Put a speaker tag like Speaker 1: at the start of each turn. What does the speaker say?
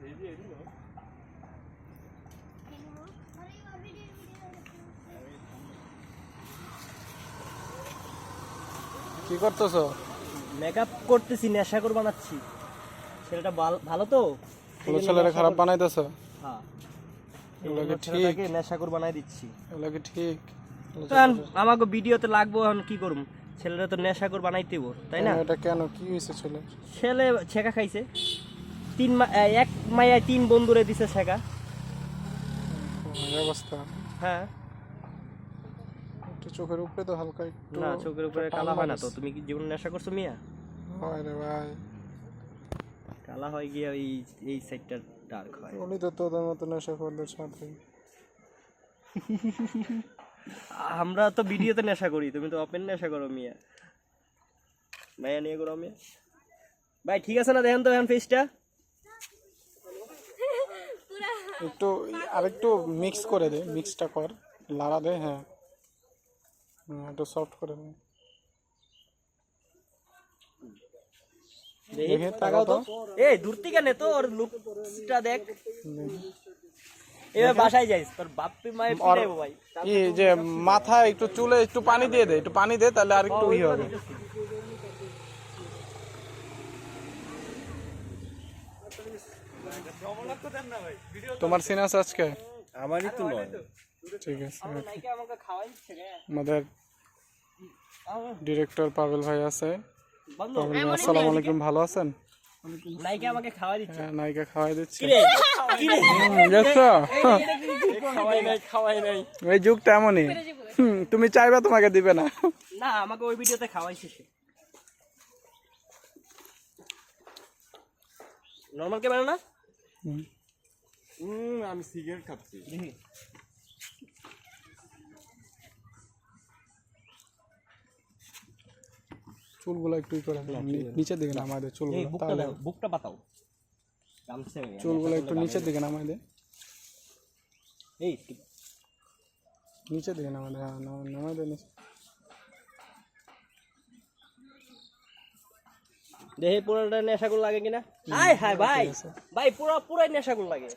Speaker 1: কি করতেছো?
Speaker 2: মেকআপ করতেছি, নেশাকর বানাচ্ছি। ছেলেটা ভালো তো,
Speaker 1: ছেলেটা খারাপ বানাইতেছো?
Speaker 2: হ্যাঁ,
Speaker 1: এগুলো ঠিক?
Speaker 2: নেশাকর বানাই দিচ্ছি।
Speaker 1: এগুলো কি ঠিক?
Speaker 2: আমাকে ভিডিওতে লাগবো, এখন কি করুম? ছেলেরা তো নেশাকর বানাইতে হইব, তাই না?
Speaker 1: এটা কেন, কি হয়েছে?
Speaker 2: ছেলে ছেঁকা খাইছে, এক মাইয়ায় 3 বন্ধুরে দিছে ছেঁকা।
Speaker 1: এই অবস্থা?
Speaker 2: হ্যাঁ।
Speaker 1: চোখের উপরে তো হালকা একটু।
Speaker 2: না, চোখের উপরে কালা হয় না তো। তুমি কি জীবন নেশা করছো মিয়া?
Speaker 1: হয় রে ভাই,
Speaker 2: কালা হয় গিয়া এই সাইডটা ডার্ক হয়।
Speaker 1: উনি তো তোদের মতো নেশা করদের সাথে।
Speaker 2: আমরা তো ভিডিওতে নেশা করি, তুমি তো ওপেন নেশা করো মিয়া। মায়া নিয়ে করো মিয়া। ভাই ঠিক আছে না? দেখেন তো এখন ফেসটা
Speaker 1: একটু আরেকটু মিক্স করে দে, মিক্সটা কর, লাড়া দে। হ্যাঁ, একটু সফট করে দে।
Speaker 2: দেখে তাকাও তো। এই দূর থেকে নে তো, ওর লুকসটা দেখ। এবার বাসায় যাইস, তোর বাপ্পি মায়ের পিটাইবো ভাই।
Speaker 1: এই যে মাথায় একটু চুলে একটু পানি দিয়ে দে, একটু পানি দে, তাহলে আরেকটু ই হবে। তোমার সিন আছে আজকে?
Speaker 2: আমারই তো নয়।
Speaker 1: ঠিক আছে।
Speaker 2: আমাকে খাওয়াই দিচ্ছে রে।
Speaker 1: আমাদের ডিরেক্টর পাবেল ভাই আছে। আসসালামু আলাইকুম, ভালো আছেন?
Speaker 2: নাইকা আমাকে খাওয়াই দিচ্ছে।
Speaker 1: হ্যাঁ, নায়িকা খাওয়াই দিচ্ছে।
Speaker 2: দেখছো? খাওয়াই নাই।
Speaker 1: এই যুগটা এমনই, তুমি চাইবা তোমাকে দিবে না।
Speaker 2: না, আমাকে ওই ভিডিওতে খাওয়াইছে সে। নরমাল ক্যামেরা না?
Speaker 3: আমি সিগারেট খাচ্ছি।
Speaker 1: চুলগুলো একটু করে নিচের দিকে নামায় দে, চুলগুলো তাহলে
Speaker 2: বুকটা বাতাও।
Speaker 1: চুলগুলো একটু নিচের দিকে নামায় দে,
Speaker 2: এই
Speaker 1: নিচের দিকে নামায় দে। হ্যাঁ, নামায় দে নিচে।
Speaker 2: দেহে পুরোটা নেশাগুলো লাগে কিনা? হাই হাই ভাই, ভাই পুরাই নেশাগুলো লাগে।